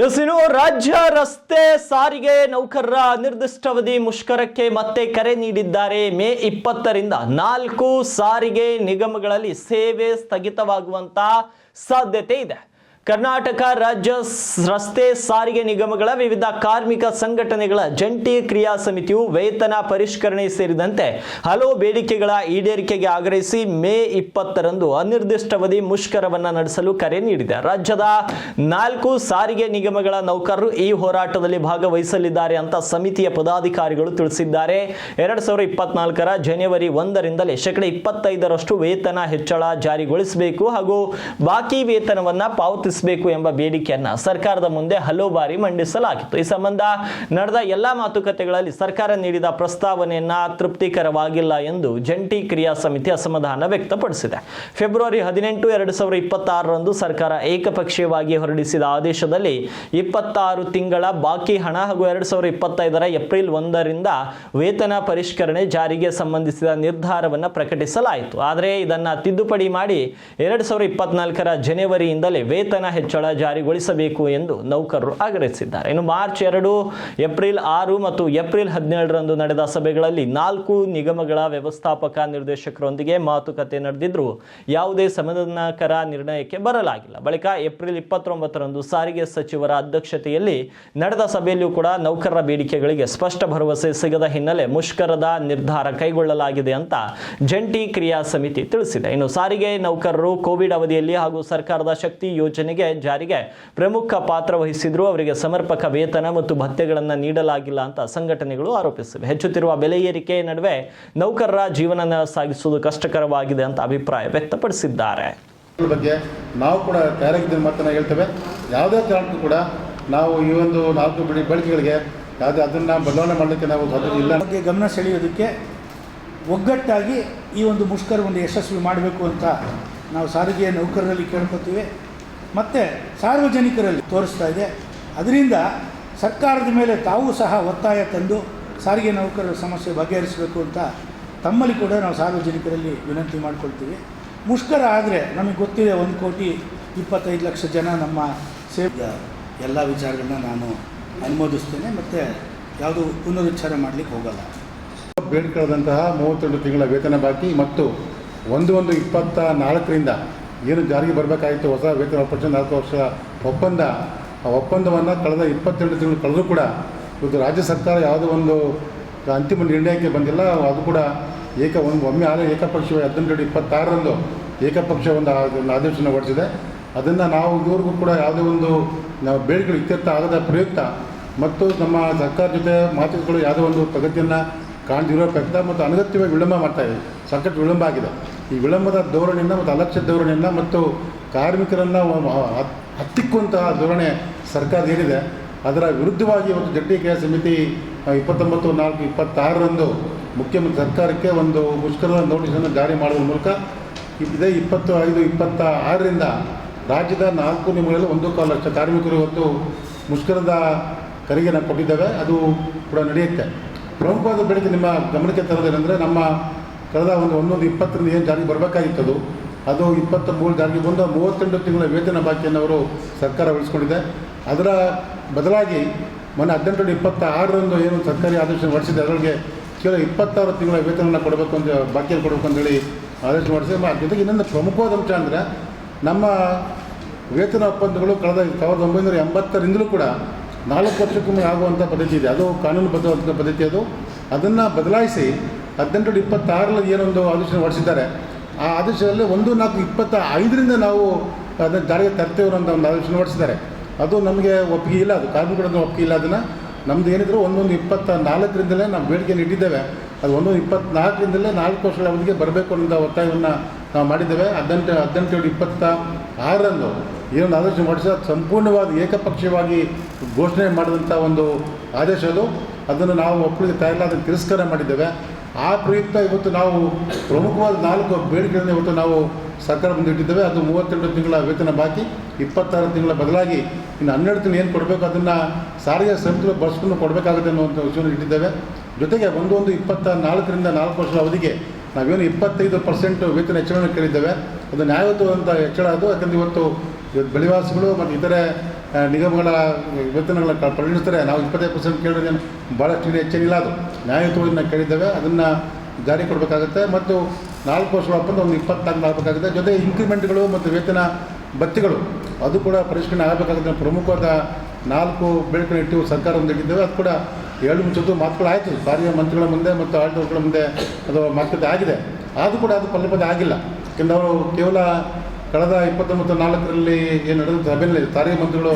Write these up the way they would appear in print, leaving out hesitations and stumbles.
ಇನ್ನು ರಾಜ್ಯ ರಸ್ತೆ ಸಾರಿಗೆ ನೌಕರರ ಅನಿರ್ದಿಷ್ಟಾವಧಿ ಮುಷ್ಕರಕ್ಕೆ ಮತ್ತೆ ಕರೆ ನೀಡಿದ್ದಾರೆ. ಮೇ 20ರಿಂದ 4 ಸಾರಿಗೆ ನಿಗಮಗಳಲ್ಲಿ ಸೇವೆ ಸ್ಥಗಿತವಾಗುವಂತ ಸಾಧ್ಯತೆ ಇದೆ. ಕರ್ನಾಟಕ ರಾಜ್ಯ ರಸ್ತೆ ಸಾರಿಗೆ ನಿಗಮಗಳ ವಿವಿಧ ಕಾರ್ಮಿಕ ಸಂಘಟನೆಗಳ ಜಂಟಿ ಕ್ರಿಯಾ ಸಮಿತಿಯು ವೇತನ ಪರಿಷ್ಕರಣೆ ಸೇರಿದಂತೆ ಹಲವು ಬೇಡಿಕೆಗಳ ಈಡೇರಿಕೆಗೆ ಆಗ್ರಹಿಸಿ ಮೇ 20ರಂದು ಅನಿರ್ದಿಷ್ಟಾವಧಿ ಮುಷ್ಕರವನ್ನು ನಡೆಸಲು ಕರೆ ನೀಡಿದೆ. ರಾಜ್ಯದ 4 ಸಾರಿಗೆ ನಿಗಮಗಳ ನೌಕರರು ಈ ಹೋರಾಟದಲ್ಲಿ ಭಾಗವಹಿಸಲಿದ್ದಾರೆ ಅಂತ ಸಮಿತಿಯ ಪದಾಧಿಕಾರಿಗಳು ತಿಳಿಸಿದ್ದಾರೆ. 2024ರ ಜನವರಿ 1ರಿಂದಲೇ 25% ವೇತನ ಹೆಚ್ಚಳ ಜಾರಿಗೊಳಿಸಬೇಕು ಹಾಗೂ ಬಾಕಿ ವೇತನವನ್ನ ಪಾವತಿಸಬೇಕು ಎಂಬ ಬೇಡಿಕೆಯನ್ನ ಸರ್ಕಾರದ ಮುಂದೆ ಹಲವು ಬಾರಿ ಮಂಡಿಸಲಾಗಿತ್ತು. ಈ ಸಂಬಂಧ ನಡೆದ ಎಲ್ಲಾ ಮಾತುಕತೆಗಳಲ್ಲಿ ಸರ್ಕಾರ ನೀಡಿದ ಪ್ರಸ್ತಾವನೆಯನ್ನ ತೃಪ್ತಿಕರವಾಗಿಲ್ಲ ಎಂದು ಜಂಟಿ ಕ್ರಿಯಾ ಸಮಿತಿ ಅಸಮಾಧಾನ ವ್ಯಕ್ತಪಡಿಸಿದೆ. ಫೆಬ್ರವರಿ 18, 2026ರಂದು ಸರ್ಕಾರ ಏಕಪಕ್ಷೀಯವಾಗಿ ಹೊರಡಿಸಿದ ಆದೇಶದಲ್ಲಿ 26 ತಿಂಗಳ ಬಾಕಿ ಹಣ ಹಾಗೂ 2025ರ ಏಪ್ರಿಲ್ 1ರಿಂದ ವೇತನ ಪರಿಷ್ಕರಣೆ ಜಾರಿಗೆ ಸಂಬಂಧಿಸಿದ ನಿರ್ಧಾರವನ್ನು ಪ್ರಕಟಿಸಲಾಯಿತು. ಆದರೆ ಇದನ್ನ ತಿದ್ದುಪಡಿ ಮಾಡಿ 2024ರ ಜನವರಿಯಿಂದಲೇ ವೇತನ ಹೆಚ್ಚಳ ಜಾರಿಗೊಳಿಸಬೇಕು ಎಂದು ನೌಕರರು ಆಗ್ರಹಿಸಿದ್ದಾರೆ. ಇನ್ನು ಮಾರ್ಚ್ 2, ಏಪ್ರಿಲ್ 6 ಮತ್ತು ಏಪ್ರಿಲ್ 17ರಂದು ನಡೆದ ಸಭೆಗಳಲ್ಲಿ 4 ನಿಗಮಗಳ ವ್ಯವಸ್ಥಾಪಕ ನಿರ್ದೇಶಕರೊಂದಿಗೆ ಮಾತುಕತೆ ನಡೆದಿದ್ರು ಯಾವುದೇ ಸಮಾಧಾನಕರ ನಿರ್ಣಯಕ್ಕೆ ಬರಲಾಗಿಲ್ಲ. ಬಳಿಕ ಏಪ್ರಿಲ್ 29ರಂದು ಸಾರಿಗೆ ಸಚಿವರ ಅಧ್ಯಕ್ಷತೆಯಲ್ಲಿ ನಡೆದ ಸಭೆಯಲ್ಲಿಯೂ ಕೂಡ ನೌಕರರ ಬೇಡಿಕೆಗಳಿಗೆ ಸ್ಪಷ್ಟ ಭರವಸೆ ಸಿಗದ ಹಿನ್ನೆಲೆ ಮುಷ್ಕರದ ನಿರ್ಧಾರ ಕೈಗೊಳ್ಳಲಾಗಿದೆ ಅಂತ ಜಂಟಿ ಕ್ರಿಯಾ ಸಮಿತಿ ತಿಳಿಸಿದೆ. ಇನ್ನು ಸಾರಿಗೆ ನೌಕರರು ಕೋವಿಡ್ ಅವಧಿಯಲ್ಲಿ ಹಾಗೂ ಸರ್ಕಾರದ ಶಕ್ತಿ ಯೋಜನೆಗೆ ಜಾರಿಗೆ ಪ್ರಮುಖ ಪಾತ್ರ ವಹಿಸಿದ್ರು. ಅವರಿಗೆ ಸಮರ್ಪಕ ವೇತನ ಮತ್ತು ಭತ್ಯೆಗಳನ್ನು ನೀಡಲಾಗಿಲ್ಲ ಅಂತ ಸಂಘಟನೆಗಳು ಆರೋಪಿಸಿವೆ. ಹೆಚ್ಚುತ್ತಿರುವ ಬೆಲೆ ಏರಿಕೆ ನಡುವೆ ನೌಕರರ ಜೀವನ ಸಾಗಿಸುವುದು ಕಷ್ಟಕರವಾಗಿದೆ ಅಂತ ಅಭಿಪ್ರಾಯ ವ್ಯಕ್ತಪಡಿಸಿದ್ದಾರೆ. ಬಗ್ಗೆ ನಾವು ಕೂಡ ತಯಾರಾಗಿದ್ದ ಮಾತನ್ನ ಹೇಳ್ತೇವೆ. ಯಾವುದೇ ಕಾರಣಕ್ಕೂ ಕೂಡ ನಾವು ಈ ಒಂದು 4 ಬೇಡಿಕೆಗಳಿಗೆ ಯಾವುದೇ ಅದನ್ನು ಬದಲಾವಣೆ ಮಾಡಲಿಕ್ಕೆ ನಾವು ಸಾಧ್ಯ ಇಲ್ಲ. ಬಗ್ಗೆ ಗಮನ ಸೆಳೆಯೋದಕ್ಕೆ ಒಗ್ಗಟ್ಟಾಗಿ ಈ ಒಂದು ಮುಷ್ಕರವನ್ನು ಯಶಸ್ವಿ ಮಾಡಬೇಕು ಅಂತ ನಾವು ಸಾರಿಗೆ ನೌಕರರಲ್ಲಿ ಕೇಳ್ಕೊತೀವಿ ಮತ್ತು ಸಾರ್ವಜನಿಕರಲ್ಲಿ ತೋರಿಸ್ತಾ ಇದೆ. ಅದರಿಂದ ಸರ್ಕಾರದ ಮೇಲೆ ತಾವು ಸಹ ಒತ್ತಾಯ ತಂದು ಸಾರಿಗೆ ನೌಕರರ ಸಮಸ್ಯೆ ಬಗೆಹರಿಸಬೇಕು ಅಂತ ತಮ್ಮಲ್ಲಿ ಕೂಡ ನಾವು ಸಾರ್ವಜನಿಕರಲ್ಲಿ ವಿನಂತಿ ಮಾಡ್ಕೊಳ್ತೀವಿ. ಮುಷ್ಕರ ಆದರೆ ನಮಗೆ ಗೊತ್ತಿದೆ 1,25,00,000 ಜನ ನಮ್ಮ ಸೇವೆ ಎಲ್ಲ ವಿಚಾರಗಳನ್ನ ನಾನು ಅನುಮೋದಿಸ್ತೇನೆ ಮತ್ತು ಯಾವುದು ಪುನರುಚ್ಚಾರ ಮಾಡಲಿಕ್ಕೆ ಹೋಗಲ್ಲ. ಬೇಡಿಕೆಯಾದಂತಹ 32 ತಿಂಗಳ ವೇತನ ಬಾಕಿ ಮತ್ತು 1/1/24ರಿಂದ ಏನು ಜಾರಿಗೆ ಬರಬೇಕಾಗಿತ್ತು ಹೊಸ ವೇತನ ಒಪ್ಪಂದ 4 ವರ್ಷ ಒಪ್ಪಂದ, ಆ ಒಪ್ಪಂದವನ್ನು ಕಳೆದ 22 ತಿಂಗಳು ಕಳೆದರೂ ಕೂಡ ಇವತ್ತು ರಾಜ್ಯ ಸರ್ಕಾರ ಯಾವುದೋ ಒಂದು ಅಂತಿಮ ನಿರ್ಣಯಕ್ಕೆ ಬಂದಿಲ್ಲ. ಅದು ಕೂಡ ಒಮ್ಮೆ ಏಕಪಕ್ಷೀಯ 18/26ರಂದು ಏಕಪಕ್ಷ ಒಂದು ಆದೇಶವನ್ನು ಹೊರಡಿಸಿದೆ. ಅದನ್ನು ನಾವು ಇದುವರೆಗೂ ಕೂಡ ಯಾವುದೇ ಒಂದು ನಾವು ಬೇಡಿಕೆಗಳು ಇತ್ಯರ್ಥ ಆಗದ ಪ್ರಯುಕ್ತ ಮತ್ತು ನಮ್ಮ ಸರ್ಕಾರ ಜೊತೆ ಮಾತುಕತೆಗಳು ಯಾವುದೋ ಒಂದು ಪ್ರಗತಿಯನ್ನು ಕಾಣದಿರೋ ಪ್ರಯತ್ನ ಮತ್ತು ಅನಗತ್ಯವಾಗಿ ವಿಳಂಬ ಮಾಡ್ತಾಯಿದೆ. ಸಾಕಷ್ಟು ವಿಳಂಬ ಆಗಿದೆ. ಈ ವಿಳಂಬದ ಧೋರಣೆಯಿಂದ ಮತ್ತು ಅಲಕ್ಷ್ಯ ಧೋರಣೆಯಿಂದ ಮತ್ತು ಕಾರ್ಮಿಕರನ್ನು ಹತ್ತಿಕ್ಕುವಂತಹ ಧೋರಣೆ ಸರ್ಕಾರ ಏನಿದೆ ಅದರ ವಿರುದ್ಧವಾಗಿ ಇವತ್ತು ಜಂಟಿ ಕ್ರಿಯಾ ಸಮಿತಿ 29/4/26ರಂದು ಮುಖ್ಯಮಂತ್ರಿ ಸರ್ಕಾರಕ್ಕೆ ಒಂದು ಮುಷ್ಕರದ ನೋಟಿಸನ್ನು ಜಾರಿ ಮಾಡುವ ಮೂಲಕ ಇದೇ 25/26ರಿಂದ ರಾಜ್ಯದ 4 ನಿಗಮಗಳಲ್ಲಿ 1.25 ಲಕ್ಷ ಕಾರ್ಮಿಕರು ಇವತ್ತು ಮುಷ್ಕರದ ಕರೆಗೆ ನಾವು ಕೊಟ್ಟಿದ್ದೇವೆ. ಅದು ಕೂಡ ನಡೆಯುತ್ತೆ. ಪ್ರಮುಖವಾದ ಬೇಡಿಕೆ ನಿಮ್ಮ ಗಮನಕ್ಕೆ ತರೋದೇನೆಂದರೆ ನಮ್ಮ ಕಳೆದ 1/20ರಿಂದ ಏನು ಜಾರಿಗೆ ಬರಬೇಕಾಗಿತ್ತು ಅದು 23 ಜಾರಿಗೆ ಬಂದು 32 ತಿಂಗಳ ವೇತನ ಬಾಕಿಯನ್ನು ಅವರು ಸರ್ಕಾರ ಉಳಿಸ್ಕೊಂಡಿದೆ. ಅದರ ಬದಲಾಗಿ ಮೊನ್ನೆ 18/26ರಂದು ಏನು ಸರ್ಕಾರಿ ಆದೇಶ ಹೊರಡಿಸಿದೆ ಅದರೊಳಗೆ ಕೇವಲ 26 ತಿಂಗಳ ವೇತನವನ್ನು ಕೊಡಬೇಕು ಅಂತ ಬಾಕಿಯಲ್ಲಿ ಕೊಡಬೇಕು ಅಂತೇಳಿ ಆದೇಶ ಹೊರಡಿಸಿದೆ. ಜೊತೆಗೆ ಇನ್ನೊಂದು ಪ್ರಮುಖವಾದ ಅಂಶ ಅಂದರೆ ನಮ್ಮ ವೇತನ ಒಪ್ಪಂದಗಳು ಕಳೆದ 1980ರಿಂದಲೂ ಕೂಡ 4 ವರ್ಷಕ್ಕೊಮ್ಮೆ ಆಗುವಂಥ ಪದ್ಧತಿ ಇದೆ. ಅದು ಕಾನೂನುಬದ್ಧವಾದ ಪದ್ಧತಿ. ಅದನ್ನು ಬದಲಾಯಿಸಿ 18/26ರಲ್ಲಿ ಏನೊಂದು ಆದೇಶ ಹೊರಡಿಸಿದ್ದಾರೆ ಆ ಆದೇಶದಲ್ಲಿ 1/4/25ರಿಂದ ನಾವು ಅದನ್ನು ಜಾರಿಗೆ ತರ್ತೇವೆ ಅನ್ನೋ ಒಂದು ಆದೇಶ ಹೊರಡಿಸಿದ್ದಾರೆ. ಅದು ನಮಗೆ ಒಪ್ಪಿಗೆ ಇಲ್ಲ. ಅದು ಕಾರ್ಮಿಕರದ್ದು ಒಪ್ಪಿಗೆ ಇಲ್ಲ. ಅದನ್ನು ನಮ್ಮದು ಏನಿದ್ರು 1/1/24ರಿಂದಲೇ ನಾವು ಬೇಡಿಕೆಯನ್ನು ಇಟ್ಟಿದ್ದೇವೆ. ಅದು 1/1/24ರಿಂದಲೇ 4 ವರ್ಷಗಳ ಅವಧಿಗೆ ಬರಬೇಕು ಅನ್ನೋ ಒತ್ತಾಯವನ್ನು ನಾವು ಮಾಡಿದ್ದೇವೆ. 18/26ರಂದು ಏನೊಂದು ಆದೇಶ ಹೊರಡಿಸಿ ಸಂಪೂರ್ಣವಾದ ಏಕಪಕ್ಷೀಯವಾಗಿ ಘೋಷಣೆ ಮಾಡಿದಂಥ ಒಂದು ಆದೇಶ ಅದನ್ನು ನಾವು ಒಪ್ಪಳಿಗೆ ತಯಾರಿಲ್ಲ, ಅದನ್ನು ತಿರಸ್ಕಾರ ಮಾಡಿದ್ದೇವೆ. ಆ ಪ್ರಯುಕ್ತ ಇವತ್ತು ನಾವು ಪ್ರಮುಖವಾದ 4 ಬೇಡಿಕೆಗಳನ್ನು ಇವತ್ತು ನಾವು ಸರ್ಕಾರ ಮುಂದೆ ಇಟ್ಟಿದ್ದೇವೆ. ಅದು 32 ತಿಂಗಳ ವೇತನ ಬಾಕಿ, 26 ತಿಂಗಳ ಬದಲಾಗಿ ಇನ್ನು 12 ತಿಂಗಳು ಏನು ಕೊಡಬೇಕು ಅದನ್ನು ಸಾರಿಗೆ ಸಮಿತಿಗಳು ಬಳಸ್ಕೊಂಡು ಕೊಡಬೇಕಾಗುತ್ತೆ ಅನ್ನುವಂಥ ವಿಷಯವನ್ನು ಇಟ್ಟಿದ್ದೇವೆ. ಜೊತೆಗೆ 1/1/24ರಿಂದ 4 ವರ್ಷದ ಅವಧಿಗೆ ನಾವೇನು 25% ವೇತನ ಹೆಚ್ಚಳವನ್ನು ಕೇಳಿದ್ದೇವೆ. ಅದು ನ್ಯಾಯಯುತವಾದಂಥ ಹೆಚ್ಚಳ ಅದು. ಯಾಕಂದರೆ ಇವತ್ತು ಬೆಳೆವಾಸಿಗಳು ಮತ್ತು ಇತರೆ ನಿಗಮಗಳ ವೇತನಗಳ ಪರಿಗಣಿಸ್ತಾರೆ. ನಾವು 25% ಕೇಳಿದ್ರೆ ಭಾಳಷ್ಟು ಹೆಚ್ಚೇನಿಲ್ಲ, ಅದು ನ್ಯಾಯಯುತವಾಗಿ ನಾವು ಕೇಳಿದ್ದೇವೆ. ಅದನ್ನು ಜಾರಿ ಕೊಡಬೇಕಾಗುತ್ತೆ ಮತ್ತು 4 ವರ್ಷಗಳ ಒಪ್ಪಂದ ಒಂದು 24 ಆಗಬೇಕಾಗುತ್ತೆ. ಜೊತೆ ಇಂಕ್ರಿಮೆಂಟ್ಗಳು ಮತ್ತು ವೇತನ ಭತ್ಯೆಗಳು ಅದು ಕೂಡ ಪರಿಷ್ಕರಣೆ ಆಗಬೇಕಾಗುತ್ತೆ. ಪ್ರಮುಖವಾದ 4 ಬೇಡಿಕೆ ಇಟ್ಟು ಸರ್ಕಾರ ಒಂದು ಇಟ್ಟಿದ್ದೇವೆ. ಅದು ಕೂಡ 7 ಮಾತುಗಳು ಆಯಿತು ಸಾರಿಗೆ ಮಂತ್ರಿಗಳ ಮುಂದೆ ಮತ್ತು ಆಡಳಿತಗಳ ಮುಂದೆ ಅದು ಮಾತುಕತೆ ಆಗಿದೆ. ಆದರೂ ಕೂಡ ಅದು ಫಲಪ್ರದ ಆಗಿಲ್ಲ. ಯಾಕೆಂದರೆ ಅವರು ಕೇವಲ ಕಳೆದ 29/4 ಏನು ನಡೆದ ಸಭೆಯಲ್ಲಿ ಸಾರಿಗೆ ಮಂತ್ರಿಗಳು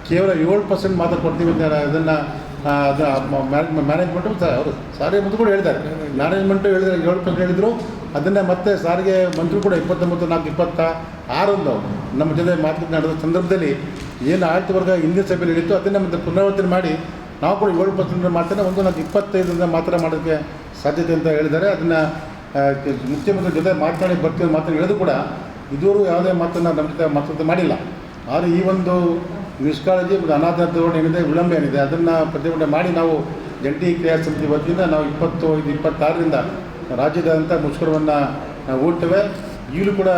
ಕೇವಲ 7% ಮಾತ್ರ ಕೊಡ್ತೀವಿ ಅಂತ ಅದನ್ನು ಮ್ಯಾನೇಜ್ಮೆಂಟು ಅವರು ಸಾರಿಗೆ ಮಂತ್ರಿಗಳು ಹೇಳಿದ್ದಾರೆ. ಮ್ಯಾನೇಜ್ಮೆಂಟು ಹೇಳಿದರೆ 7% ಹೇಳಿದರು. ಅದನ್ನೇ ಮತ್ತೆ ಸಾರಿಗೆ ಮಂತ್ರಿ ಕೂಡ 29/4/26 ನಮ್ಮ ಜೊತೆ ಮಾತುಕತೆ ನಡೆದ ಸಂದರ್ಭದಲ್ಲಿ ಏನು ಆಡಳಿತ ವರ್ಗ ಹಿಂದಿನ ಸಭೆಯಲ್ಲಿ ಹೇಳಿತ್ತು ಅದನ್ನೇ ಮತ್ತೆ ಪುನರಾವರ್ತನೆ ಮಾಡಿ ನಾವು ಕೂಡ 7% ಮಾಡ್ತೇನೆ, 1/25 ಮಾತ್ರ ಮಾಡೋಕ್ಕೆ ಸಾಧ್ಯತೆ ಅಂತ ಹೇಳಿದ್ದಾರೆ. ಅದನ್ನು ಮುಖ್ಯಮಂತ್ರಿ ಜೊತೆ ಬರ್ತೀವಿ ಮಾತನ್ನು ಹೇಳಿದ್ರು ಕೂಡ ಇದುವರೆಗೂ ಯಾವುದೇ ಮಾತನ್ನು ನಮ್ಮ ಜೊತೆ ಮಾತುಕತೆ ಮಾಡಿಲ್ಲ. ಆದರೆ ಈ ಒಂದು ನಿಷ್ಕಾಳಜಿ ಮತ್ತು ಅನಾಥ ಧೋರಣೆ ಏನಿದೆ, ವಿಳಂಬ ಏನಿದೆ, ಅದನ್ನು ಪ್ರತಿಭಟನೆ ಮಾಡಿ ನಾವು ಜಂಟಿ ಕ್ರಿಯಾ ಸಮಿತಿ ವತಿಯಿಂದ ನಾವು 25/26 ರಾಜ್ಯದಾದ್ಯಂತ ಮುಷ್ಕರವನ್ನು ಹೂಡ್ತೇವೆ. ಈಗಲೂ ಕೂಡ